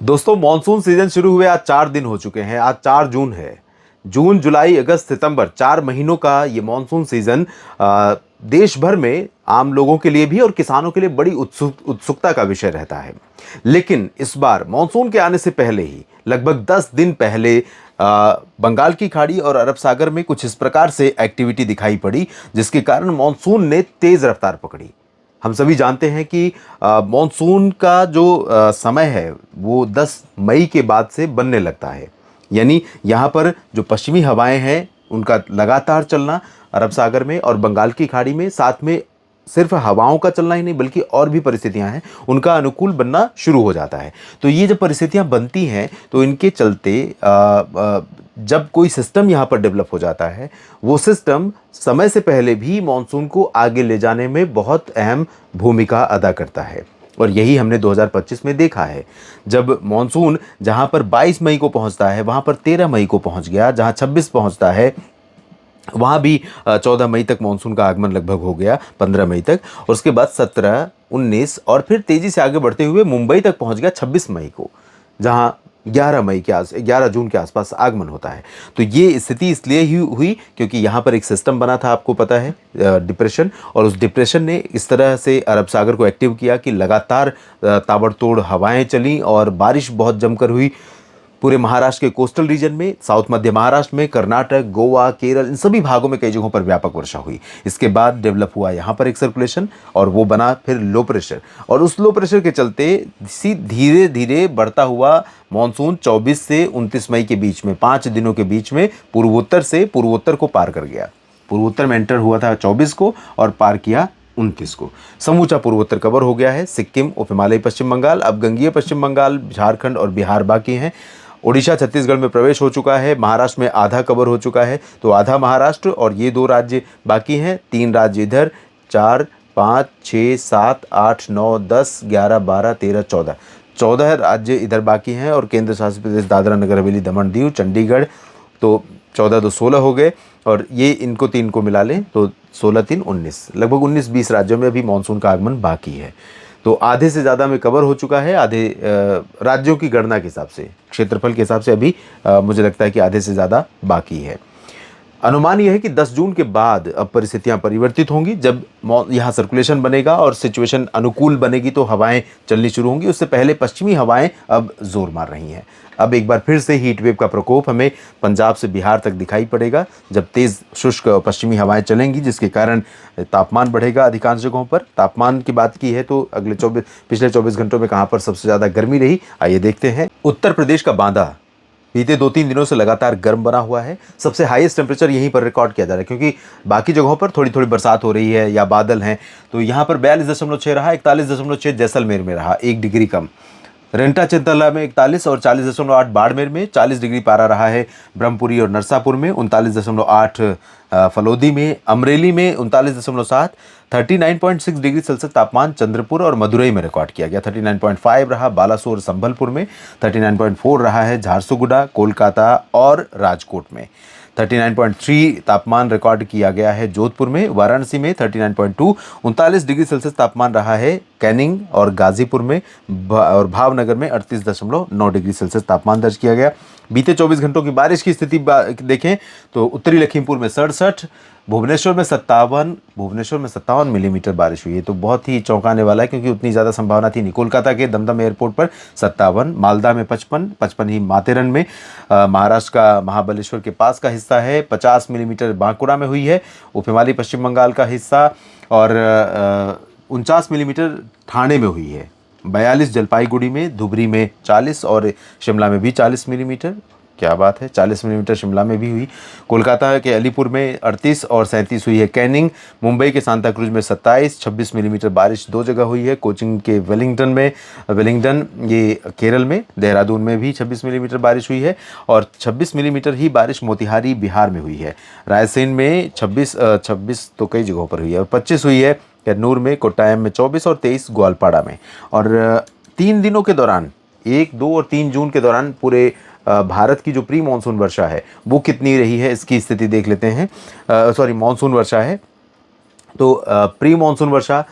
दोस्तों monsoon season शुरू हुए आज 4 दिन हो चुके हैं। आज 4 जून है। जून, जुलाई, अगस्त, सितंबर 4 महीनों का ये मॉनसून सीजन देश भर में आम लोगों के लिए भी और किसानों के लिए बड़ी उत्सुकता का विषय रहता है। लेकिन इस बार मॉनसून के आने से पहले ही लगभग 10 दिन पहले बंगाल की खाड़ी और अरब सागर में कुछ इस प्रकार से एक्टिविटी दिखाई पड़ी जिसके कारण मॉनसून ने तेज रफ्तार पकड़ी। हम सभी जानते हैं कि मॉनसून का जो समय है वो 10 मई के बाद से बनने लगता है। यानी यहाँ पर जो पश्चिमी हवाएं हैं उनका लगातार चलना अरब सागर में और बंगाल की खाड़ी में, साथ में सिर्फ हवाओं का चलना ही नहीं बल्कि और भी परिस्थितियां हैं उनका अनुकूल बनना शुरू हो जाता है। तो ये जब परिस्थितियां बनती हैं तो इनके चलते जब कोई सिस्टम यहाँ पर डेवलप हो जाता है वो सिस्टम समय से पहले भी मॉनसून को आगे ले जाने में बहुत अहम भूमिका अदा करता है। और यही हमने 2025 में देखा है, जब मॉनसून जहाँ पर 22 मई को पहुँचता है वहाँ पर 13 मई को पहुँच गया, जहाँ 26 पहुँचता है वहाँ भी 14 मई तक मानसून का आगमन लगभग हो गया, 15 मई तक, और उसके बाद 17, 19 और फिर तेज़ी से आगे बढ़ते हुए मुंबई तक पहुँच गया 26 मई को, जहाँ 11 जून के आसपास आगमन होता है। तो ये स्थिति इसलिए ही हुई क्योंकि यहाँ पर एक सिस्टम बना था, आपको पता है, डिप्रेशन, और उस डिप्रेशन ने इस तरह से अरब सागर को एक्टिव किया कि लगातार ताबड़तोड़ हवाएं चलीं और बारिश बहुत जमकर हुई। पूरे महाराष्ट्र के कोस्टल रीजन में, साउथ मध्य महाराष्ट्र में, कर्नाटक, गोवा, केरल, इन सभी भागों में कई जगहों पर व्यापक वर्षा हुई। इसके बाद डेवलप हुआ यहाँ पर एक सर्कुलेशन और वो बना फिर लो प्रेशर, और उस लो प्रेशर के चलते धीरे धीरे बढ़ता हुआ मॉनसून 24 से 29 मई के बीच में 5 दिनों के बीच में पूर्वोत्तर को पार कर गया। पूर्वोत्तर में एंटर हुआ था 24 को और पार किया 29 को। समूचा पूर्वोत्तर कवर हो गया है। सिक्किम, उप हिमालयी पश्चिम बंगाल, अब गंगीय पश्चिम बंगाल, झारखंड और बिहार बाकी हैं। ओडिशा छत्तीसगढ़ में प्रवेश हो चुका है। महाराष्ट्र में आधा कवर हो चुका है, तो आधा महाराष्ट्र और ये 2 राज्य बाकी हैं। 3 राज्य इधर, 4, 5, 6, 7, 8, 9, 10, 11, 12, 13, 14 राज्य इधर बाकी हैं, और केंद्र शासित प्रदेश दादरा नगर हवेली, दमन दीव, चंडीगढ़, तो 14 तो 16 हो गए, और ये इनको 3 को मिला लें तो 16, 3, 19, लगभग 19-20 राज्यों में अभी मानसून का आगमन बाकी है। तो आधे से ज़्यादा में कवर हो चुका है। आधे राज्यों की गणना के हिसाब से, क्षेत्रफल के हिसाब से अभी मुझे लगता है कि आधे से ज़्यादा बाकी है। अनुमान यह है कि 10 जून के बाद अब परिस्थितियां परिवर्तित होंगी। जब यहाँ सर्कुलेशन बनेगा और सिचुएशन अनुकूल बनेगी तो हवाएं चलनी शुरू होंगी। उससे पहले पश्चिमी हवाएं अब जोर मार रही हैं। अब एक बार फिर से हीट वेव का प्रकोप हमें पंजाब से बिहार तक दिखाई पड़ेगा, जब तेज़ शुष्क पश्चिमी हवाएं चलेंगी, जिसके कारण तापमान बढ़ेगा अधिकांश जगहों पर। तापमान की बात की है तो पिछले 24 घंटों में कहाँ पर सबसे ज़्यादा गर्मी रही, आइए देखते हैं। उत्तर प्रदेश का बांदा बीते 2-3 दिनों से लगातार गर्म बना हुआ है। सबसे हाईएस्ट टेम्परेचर यहीं पर रिकॉर्ड किया जा रहा है, क्योंकि बाकी जगहों पर थोड़ी थोड़ी बरसात हो रही है या बादल हैं। तो यहाँ पर 42.6 रहा, 41.6 जैसलमेर में रहा, 1 डिग्री कम। रेंटा चिंतला में 41 और 40.8 बाड़मेर में, 40 डिग्री पारा रहा है ब्रह्मपुरी और नरसापुर में, 39.8 फलोदी में, अमरेली में 39.7, 39.6 डिग्री सेल्सियस तापमान चंद्रपुर और मदुरई में रिकॉर्ड किया गया। 39.5 रहा बालासोर संबलपुर में, 39.4 रहा है झारसुगुड़ा, कोलकाता और राजकोट में। 39.3 तापमान रिकॉर्ड किया गया है जोधपुर में। वाराणसी में 39.2, 39 डिग्री सेल्सियस तापमान रहा है कैनिंग और गाजीपुर में, और भावनगर में 38.9 डिग्री सेल्सियस तापमान दर्ज किया गया। बीते 24 घंटों की बारिश की स्थिति देखें तो उत्तरी लखीमपुर में 67, भुवनेश्वर में 57 मिलीमीटर बारिश हुई है। तो बहुत ही चौंकाने वाला है, क्योंकि उतनी ज़्यादा संभावना थी नहीं। कोलकाता के दमदम एयरपोर्ट पर 57, मालदा में 55 ही माथेरन में, महाराष्ट्र का महाबलेश्वर के पास का हिस्सा है, 50 मिलीमीटर बांकुड़ा में हुई है, उप हिमालयी पश्चिम बंगाल का हिस्सा, और 49 मिलीमीटर ठाणे में हुई है, 42 जलपाईगुड़ी में, धुबरी में 40 और शिमला में भी 40 मिलीमीटर। क्या बात है, 40 मिलीमीटर शिमला में भी हुई। कोलकाता के अलीपुर में 38 और 37 हुई है कैनिंग। मुंबई के सांता क्रूज में 27, 26 मिलीमीटर बारिश 2 जगह हुई है। कोचिंग के वेलिंगटन ये केरल में, देहरादून में भी 26 मिलीमीटर बारिश हुई है, और 26 मिलीमीटर ही बारिश मोतिहारी बिहार में हुई है। रायसेन में 26 तो कई जगहों पर हुई है, और 25 हुई है कन्नूर में, कोट्टायम में 24 और 23 ग्वालपाड़ा में। और 3 दिनों के दौरान, 1, 2 और 3 जून के दौरान पूरे भारत की जो प्री मानसून वर्षा है वो कितनी रही है, इसकी स्थिति देख लेते हैं। मानसून वर्षा है तो प्री मानसून वर्षा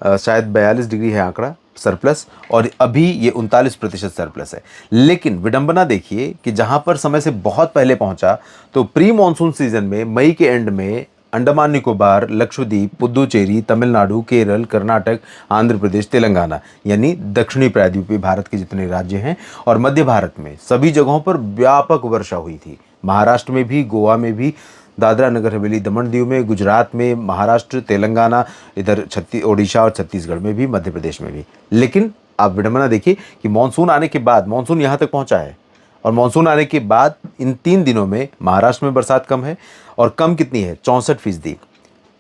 शायद 42 डिग्री है आंकड़ा, सरप्लस और अभी ये 39% सरप्लस है। लेकिन विडंबना देखिए कि जहां पर समय से बहुत पहले पहुंचा तो प्री मानसून सीजन में मई के एंड में अंडमान निकोबार, लक्षद्वीप, पुदुचेरी, तमिलनाडु, केरल, कर्नाटक, आंध्र प्रदेश, तेलंगाना यानी दक्षिणी प्रायद्वीपीय भारत के जितने राज्य हैं और मध्य भारत में सभी जगहों पर व्यापक वर्षा हुई थी। महाराष्ट्र में भी, गोवा में भी, दादरा नगर हवेली, दमन दीव में, गुजरात में, महाराष्ट्र, तेलंगाना, इधर ओडिशा और छत्तीसगढ़ में भी, मध्य प्रदेश में भी। लेकिन आप विडंबना देखिए कि मानसून आने के बाद मानसून यहाँ तक पहुँचा है और मानसून आने के बाद इन 3 दिनों में महाराष्ट्र में बरसात कम है और कम कितनी है 64%।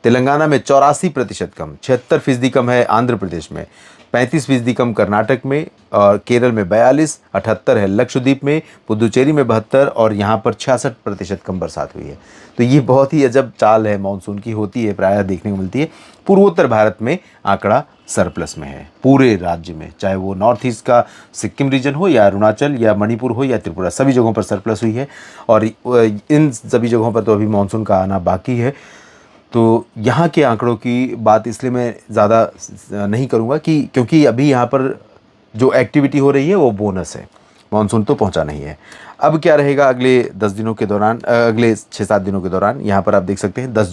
तेलंगाना में 84% कम, 76% कम है आंध्र प्रदेश में, 35% कम कर्नाटक में और केरल में 42, 78 है लक्षद्वीप में, पुदुचेरी में 72 और यहाँ पर 66% कम बरसात हुई है। तो ये बहुत ही अजब चाल है मानसून की, होती है प्रायः देखने को मिलती है। पूर्वोत्तर भारत में आंकड़ा सरप्लस में है पूरे राज्य में, चाहे वो नॉर्थ ईस्ट का सिक्किम रीजन हो या अरुणाचल या मणिपुर हो या त्रिपुरा, सभी जगहों पर सरप्लस हुई है और इन सभी जगहों पर तो अभी मानसून का आना बाकी है। तो यहाँ के आंकड़ों की बात इसलिए मैं ज़्यादा नहीं करूँगा कि क्योंकि अभी यहाँ पर जो एक्टिविटी हो रही है वो बोनस है, मानसून तो पहुँचा नहीं है। अब क्या रहेगा अगले 10 दिनों के दौरान, अगले 6-7 दिनों के दौरान, यहाँ पर आप देख सकते हैं 10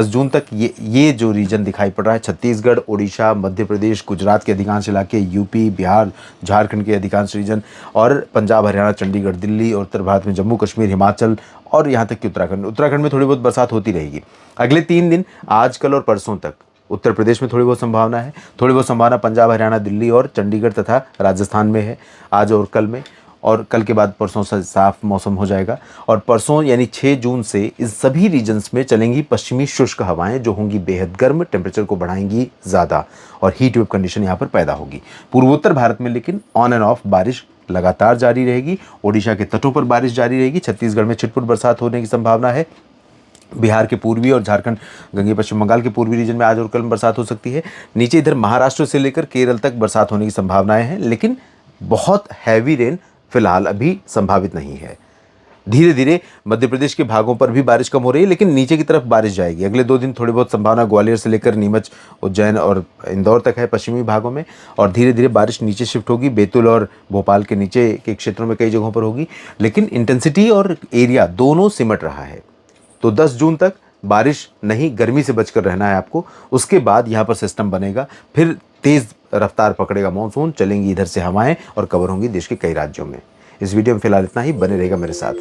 जून तक ये जो रीजन दिखाई पड़ रहा है, छत्तीसगढ़, ओडिशा, मध्य प्रदेश, गुजरात के अधिकांश इलाके, यूपी, बिहार, झारखंड के अधिकांश रीजन और पंजाब, हरियाणा, चंडीगढ़, दिल्ली और उत्तर भारत में जम्मू कश्मीर, हिमाचल और यहाँ तक कि उत्तराखंड में थोड़ी बहुत बरसात होती रहेगी। अगले 3 दिन आज, कल और परसों तक उत्तर प्रदेश में थोड़ी बहुत संभावना है, थोड़ी बहुत संभावना पंजाब, हरियाणा, दिल्ली और चंडीगढ़ तथा राजस्थान में है आज और कल में, और कल के बाद परसों से साफ मौसम हो जाएगा। और परसों यानी 6 जून से इस सभी रीजन्स में चलेंगी पश्चिमी शुष्क हवाएं जो होंगी बेहद गर्म, टेम्परेचर को बढ़ाएंगी ज़्यादा और हीट वेव कंडीशन यहाँ पर पैदा होगी। पूर्वोत्तर भारत में लेकिन ऑन एंड ऑफ बारिश लगातार जारी रहेगी। ओडिशा के तटों पर बारिश जारी रहेगी। छत्तीसगढ़ में छिटपुट बरसात होने की संभावना है। बिहार के पूर्वी और झारखंड, गंगे पश्चिम बंगाल के पूर्वी रीजन में आज और कल बरसात हो सकती है। नीचे इधर महाराष्ट्र से लेकर केरल तक बरसात होने की संभावनाएं हैं, लेकिन बहुत हैवी रेन फिलहाल अभी संभावित नहीं है। धीरे धीरे मध्य प्रदेश के भागों पर भी बारिश कम हो रही है, लेकिन नीचे की तरफ बारिश जाएगी। अगले 2 दिन थोड़ी बहुत संभावना ग्वालियर से लेकर नीमच, उज्जैन और इंदौर तक है पश्चिमी भागों में, और धीरे धीरे बारिश नीचे शिफ्ट होगी। बैतूल और भोपाल के नीचे के क्षेत्रों में कई जगहों पर होगी, लेकिन इंटेंसिटी और एरिया दोनों सिमट रहा है। तो 10 जून तक बारिश नहीं, गर्मी से बचकर रहना है आपको। उसके बाद यहाँ पर सिस्टम बनेगा, फिर तेज़ रफ्तार पकड़ेगा मानसून, चलेंगी इधर से हवाएं और कवर होंगी देश के कई राज्यों में। इस वीडियो में फिलहाल इतना ही, बने रहेगा मेरे साथ।